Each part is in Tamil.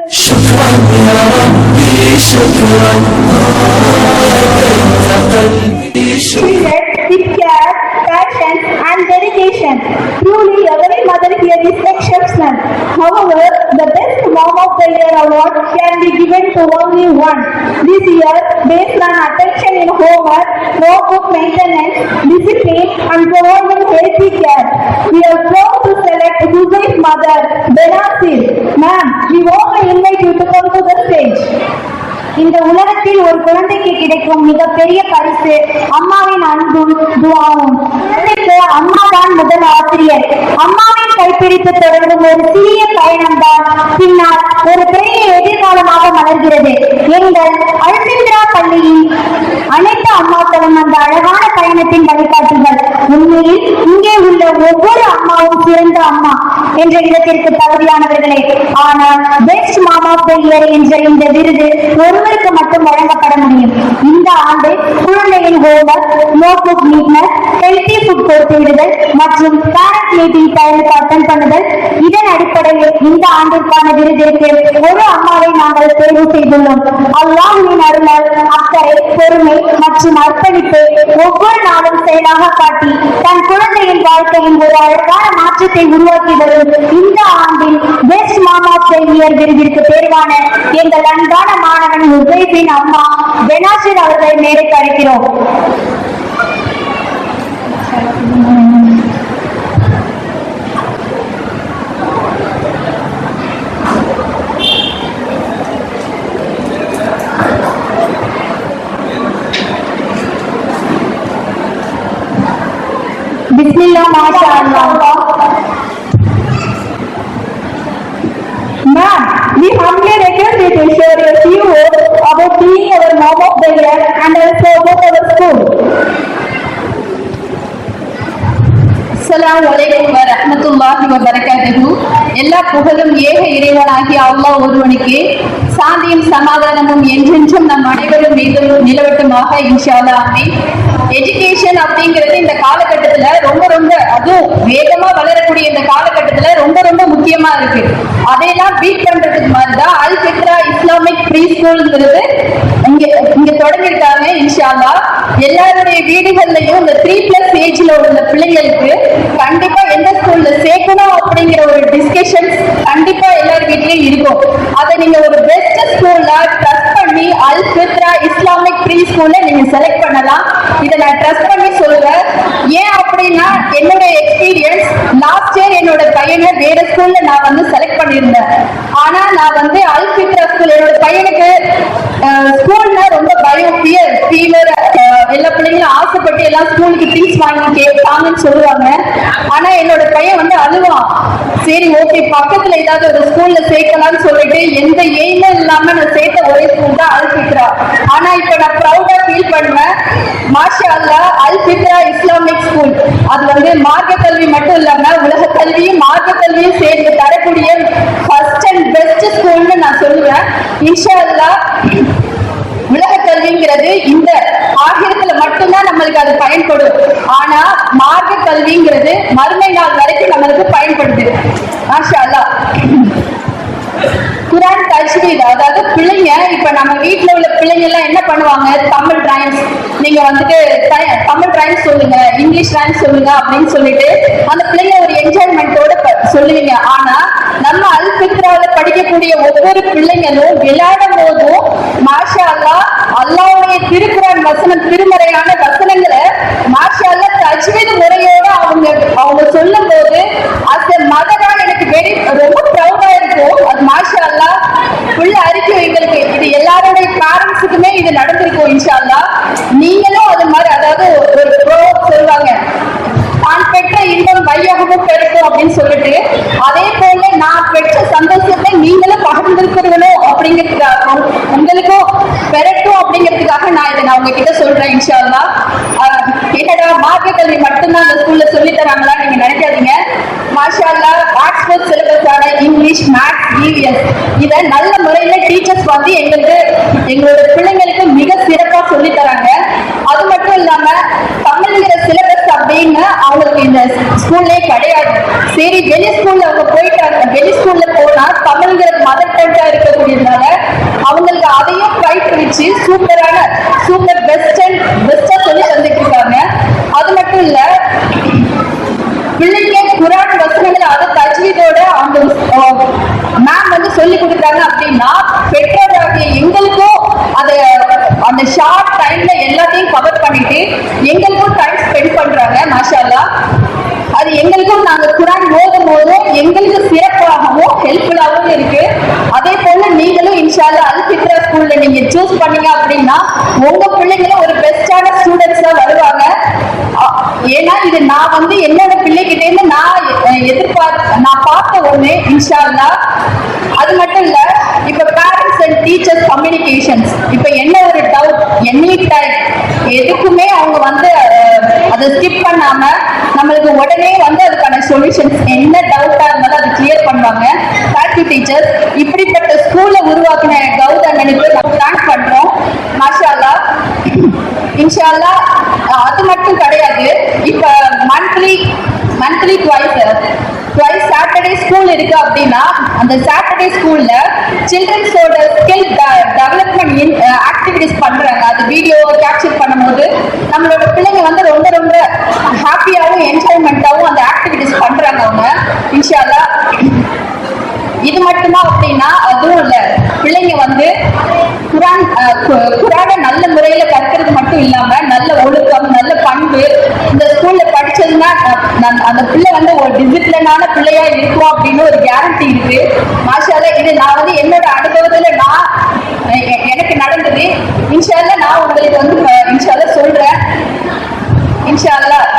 شكرا يا ربي شكرا with care, passion and dedication. Truly, every mother here is exceptional. However, the best mom of the year award can be given to only one. This year, based on attention in homework, notebook maintenance, discipline and providing healthy care, we are proud to select Huzai's mother, Benazir. Ma'am, we want to invite you to come to the stage. இந்த உலகத்தில் ஒரு குழந்தைக்கு கிடைக்கும் மிகப்பெரிய பரிசு அம்மாவின் அன்பும் துஆவும். குழந்தைக்கு அம்மாதான் முதல் ஆசிரியர். அம்மாவின் கைப்பிடித்து தொடங்கும் ஒரு சிறிய பயணம்தான் பின்னால் ஒரு பெரிய எதிர்காலமாக மலர்கிறது. எங்கள் அல்பித்ரா பள்ளியின் அனைத்து அம்மாக்களும் அந்த அழகான பயணத்தின் வழிகாட்டுகள். உண்மையில் இங்கே உள்ள ஒவ்வொரு அம்மாவும் சிறந்த அம்மா என்ற இடத்திற்கு தகுதியானவர்களே. ஆனால் best mom of the year என்ற இந்த விருது ஒருவருக்கு மட்டும் வழங்கப்பட முடியும். இந்த ஆண்டு குழந்தையின் homework, notebook neatness, healthy food கொடுத்து விடுதல் மற்றும் பேரண்ட் மீட்டிங் டைமுக்கு அட்டெண்ட் பண்ணுதல். இதன் அடிப்படையில் இந்த ஆண்டிற்கான விருதிற்கு ஒரு அம்மாவை நாங்கள் தேர்வு செய்துள்ளோம். அல்லாஹ்வின் அருளால் அக்கறை, பொறுமை மற்றும் அர்ப்பணிப்பு ஒவ்வொரு நாளும் செயலாக காட்டி தன் குழந்தையின் வாழ்க்கையில் ஒரு அழகான மாற்றத்தை உருவாக்கி வரும் இந்த ஆண்டின் best mom of the year விருதிற்கு தேர்வான எங்கள் அன்பான மாணவன் ஹுசைபின் அம்மா பெனாசிர் அவர்களை மேடைக்கு அழைக்கிறோம். Bismillah, mashallah. Ma'am, we humbly request you to share a few words about being our mom of the year and also about our school. அஸ்ஸலாமு அலைக்கும் வரஹ்மத்துல்லாஹி வபரகாத்துஹு. எல்லா புகழும் ஏக இறைவனாகிய அல்லாஹ் ஒருவனுக்கு, சாந்தியும் சமாதானமும் என்றென்றும் நம் அனைவரும் மீதும் நிலவட்டுமாக இன்ஷா அல்லாஹ். ஆமீன். எஜுகேஷன் அப்படிங்கிறது இந்த காலகட்டத்துல ரொம்ப ரொம்ப, அதுவும் வேகமா வளரக்கூடிய இந்த காலகட்டத்துல ரொம்ப ரொம்ப முக்கியமா இருக்கு. அதையெல்லாம் பீட் பண்றதுக்கு மாதிரிதான் அல் ஃபித்ரா இஸ்லாமிக் ப்ரீ ஸ்கூல்ங்கிறது இங்க தொடங்கிருக்காங்க இன்ஷா அல்லாஹ். எல்லாருடைய வீடுகள்லயும் இந்த 3+ ஏஜ்ல உள்ள பிள்ளைங்களுக்கு கண்டிப்பா எந்த ஸ்கூல்ல சேர்க்கணும் அப்படிங்கிற ஒரு டிஸ்கஷன் கண்டிப்பா எல்லார் வீட்லயும் இருக்கும். அதை நீங்க ஒரு பெஸ்ட் ஸ்கூல்ல ட்ரஸ்ட் பண்ணி அல் ஃபித்ரா இஸ்லாமிக் ப்ரீ ஸ்கூல்ல நீங்க செலக்ட் பண்ணலாம். இதை நான் ட்ரஸ்ட் பண்ணி சொல்லுவேன். ஏன் அப்படின்னா, என்னோட எக்ஸ்பீரியன்ஸ் லாஸ்ட் இயர் என்னோட பையனை வேற ஸ்கூல்ல நான் வந்து செலக்ட் பண்ணியிருந்தேன். ஆனா நான் வந்து அல் ஃபித்ரா ஸ்கூல், என்னோட பையனுக்கு ஸ்கூல்னா ரொம்ப பயம், ஃபீவர், எல்லா பிள்ளைங்களும் ஆசைப்பட்டு எல்லாம் ஸ்கூலுக்கு திங்ஸ் வாங்கி கேட்பாங்கன்னு சொல்லுவாங்க. ஆனா என்னோட பையன் வந்து அழுவான். சரி, ஓகே, பக்கத்துல ஏதாவது ஒரு ஸ்கூல்ல சேர்க்கலாம்னு சொல்லிட்டு எந்த எய்மும் இல்லாம நான் சேர்த்த ஒரே ஸ்கூல் தான் அல் ஃபித்ரா. ஆனா இப்ப நான் ப்ரௌடா ஃபீல் பண்ணுவேன். மாஷா அல்லாஹ், அல் ஃபித்ரா இஸ்லாமிக் ஸ்கூல் அது வந்து மார்க்க கல்வி மட்டும் இல்லாம உலக கல்வியும் மார்க்க கல்வியும் சேர்ந்து தரக்கூடிய ஃபர்ஸ்ட் அண்ட் பெஸ்ட் ஸ்கூல்னு நான் சொல்லுவேன் இன்ஷா அல்லாஹ். உலக கல்விங்கிறது இந்த ஆகிரத்துல மட்டும்தான் நம்மளுக்கு அது பயன்படும். ஆனா மார்க்க கல்விங்கிறது மறுமை நாள் வரைக்கும் நம்மளுக்கு பயன்படுது. மாஷா அல்லாஹ். குரான் தஜ்வீத், அதாவது பிள்ளைங்க, இப்ப நம்ம வீட்டுல உள்ள பிள்ளைங்க எல்லாம் என்ன பண்ணுவாங்க, தமிழ் ரைம்ஸ், நீங்க வந்துட்டு தமிழ் ரைம்ஸ் சொல்லுங்க, இங்கிலீஷ் ரைம்ஸ் சொல்லுங்க அப்படின்னு சொல்லிட்டு அந்த பிள்ளைங்க ஒரு என்ஜாய்மெண்டோட சொல்லுவீங்க. ஆனா நம்ம அல் ஃபித்ரால படிக்கக்கூடிய ஒவ்வொரு பிள்ளைங்களும் விளையாடும் போதும் மாஷா அல்லாஹ் அல்லாஹ்வுடைய திருக்குரான் வசனம், திருமறையான வசனங்களை மாஷா அல்லாஹ் தஜ்வீத் முறையோட அவங்க சொல்லும் போது அந்த மதரா எனக்கு ரொம்ப ப்ரௌடா இருக்கும். அது மாஷா அல்லாஹ் புள்ள அறிக்கும் எங்களுக்கு. இது எல்லாருடைய பேரண்ட்ஸுக்குமே இது நடந்திருக்கும் இன்ஷா அல்லாஹ். நீங்களும் அது மாதிரி, அதாவது ஒரு சொல்லுவாங்க, நான் பெற்ற இன்பம் வையகமும் பெருக்கும் அப்படின்னு சொல்லிட்டு, அதே போல நான் பெற்ற சந்தோஷத்தை நீங்களும் பகிர்ந்திருக்கிறீங்களோ அப்படிங்கிறதுக்காக, உங்களுக்கும் பெறட்டும் அப்படிங்கிறதுக்காக நான் இதை உங்ககிட்ட சொல்றேன் இன்ஷா அல்லாஹ். என்னடா மார்க்க கல்வி மட்டும்தான் அந்த ஸ்கூல்ல சொல்லி தராங்களா நீங்க நினைக்காதீங்க. மாஷா அல்லாஹ், ஆக்ஸ்போர்ட் சிலபஸான இங்கிலீஷ், மேத்ஸ், இவிஎஸ் இதை நல்ல முறையில டீச்சர்ஸ் வந்து எங்களோட பிள்ளைங்களுக்கு மிக சிறப்பா சொல்லி தராங்க. அது மட்டும் இல்லாம தமிழ்ங்கிற சிலபஸ் அப்படின்னு அவங்களுக்கு இந்த ஸ்கூல்லே கிடையாது. சரி, வெளி ஸ்கூல்ல அவங்க போயிட்டாங்க, வெளி ஸ்கூல்ல போனா தமிழ்ங்கிற மதர் டங்கா இருக்கக்கூடியதுனால அவங்களுக்கு அதையும் பயிற்றுவிச்சு சூப்பர் பெஸ்டா சொல்லி தந்துட்டு இருக்காங்க. அது மட்டும் இல்ல, பிள்ளைங்க குரான் வசனங்களை அதை தஜ்வீதோட அந்த மேம் வந்து சொல்லி கொடுக்குறாங்க அப்படின்னா பெற்றோராகிய எங்களுக்கும் அந்த ஷார்ட் டைம்ல எல்லாத்தையும் கவர் பண்ணிட்டு எங்களுக்கும் டைம் ஸ்பெண்ட் பண்றாங்க. மாஷா அல்லாஹ். அது எங்களுக்கும் நாங்க குரான் ஓதும் போதும் எங்களுக்கு சிறப்பாகவும் ஹெல்ப்ஃபுல்லாகவும் இருக்கு. அதே போல நீங்களும் இன்ஷா அல்லாஹ் அல் ஃபித்ரா ஸ்கூல்ல நீங்க சூஸ் பண்ணீங்க அப்படின்னா உங்க பிள்ளைங்களும் ஒரு பெஸ்டான ஸ்டூடெண்ட்ஸா வருவாங்க. ஏன்னா இது நான் வந்து என்னோட பிள்ளைகிட்ட இருந்து நான் பார்த்த ஒண்ணு இன்ஷா அல்லாஹ். அது மட்டும் இல்ல, இப்ப பேரண்ட்ஸ் அண்ட் டீச்சர்ஸ் கம்யூனிகேஷன்ஸ் இப்ப என்ன ஒரு டவுட் எனி டைம் எதுக்குமே அவங்க வந்து அதை ஸ்கிப் பண்ணாம நம்மளுக்கு உடனே வந்து அதுக்கான சொல்யூஷன்ஸ் என்ன டவுட்டா இருந்தாலும் அது கிளியர் பண்ணுவாங்க. Thank you teachers. இப்படிப்பட்ட ஸ்கூல்ல உருவாக்கின கௌதமனுக்கு நம்ம தேங்க்ஸ் பண்றோம். மாஷா அல்லாஹ். இன்ஷா அல்லாஹ். அது மட்டும் கிடையாது, இப்ப மந்த்லி ட்வைஸ் சாட்டர்டே ஸ்கூல் இருக்கு அப்படின்னா அந்த சாட்டர்டே ஸ்கூல்ல சில்ட்ரன்ஸோட ஸ்கில் டெவலப்மெண்ட் ஆக்டிவிட்டிஸ் பண்றாங்க. அது வீடியோ கேப்சர் பண்ணும்போது நம்மளோட பிள்ளைங்க வந்து ரொம்ப ரொம்ப ஹாப்பியாகவும் என்ஜாய்மெண்ட்டாகவும் அந்த ஆக்டிவிட்டிஸ் பண்றாங்க அவங்க. இன்ஷா அல்லாஹ். இது மட்டும்தான் அப்படின்னா அதுவும் இல்ல, பிள்ளைங்க வந்து குரானை நல்ல முறையில கற்கிறது மட்டும் இல்லாம நல்ல ஒழுக்கம், நல்ல பண்பு இந்த ஸ்கூல்ல படிச்சதுன்னா அந்த பிள்ளை வந்து ஒரு டிசிப்ளினான பிள்ளையா இருக்கும் அப்படின்னு ஒரு கேரண்டி இருக்கு. மாஷா அல்லாஹ். இது நான் வந்து என்னோட அனுபவத்துல எனக்கு நடந்தது. இன்ஷா அல்லாஹ் நான் உங்களுக்கு வந்து இன்ஷா அல்லாஹ் சொல்றேன். இன்ஷா அல்லாஹ்.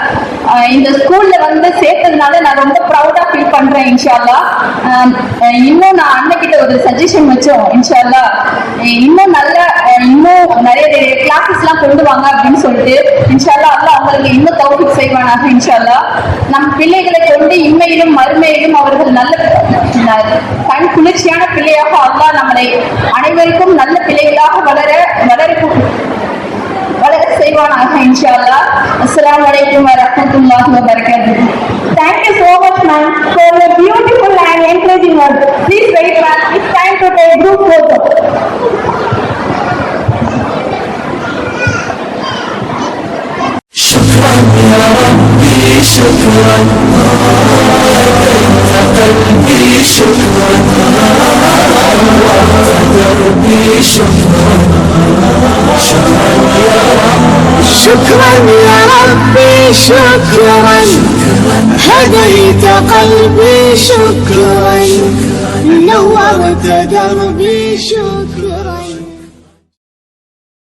இந்த ஸ்கூல்ல வந்து சேர்த்ததுனால நான் ரொம்ப ப்ரௌடா ஃபீல் பண்றேன். இன்ஷா அல்லாஹ். இன்னும் நான் அண்ணகிட்ட ஒரு சஜஷன் வச்சோம். இன்ஷா அல்லாஹ் இன்னும் நிறைய கிளாஸஸ் எல்லாம் கொண்டு வாங்க அப்படின்னு சொல்லிட்டு இன்ஷா அல்லாஹ் அல்லாஹ் அவங்களுக்கு இன்னும் தௌஃபீக் செய்வானாக. இன்ஷா அல்லாஹ். நம் பிள்ளைகளை கொண்டு இம்மையிலும் மறுமையிலும் அவர்கள் நல்ல கண் குளிர்ச்சியான பிள்ளையாக அல்லாஹ் நம்மளை அனைவருக்கும் நல்ல பிள்ளைகளாக வளர செய்வானாக. இன்ஷா அல்லாஹ். அஸ்ஸலாமு அலைக்கும் வரஹ்மத்துல்லாஹி வபரகாத்துஹு. Thank you so much, ma'am, for your beautiful and encouraging words. Please wait, ma'am. It's time to take group photo. شكرا يا ربي شكرا هديت قلبي شكرا نورت دربي شكرا شكرا يا ربي شكرا هديت قلبي شكرا نورت دربي شكرا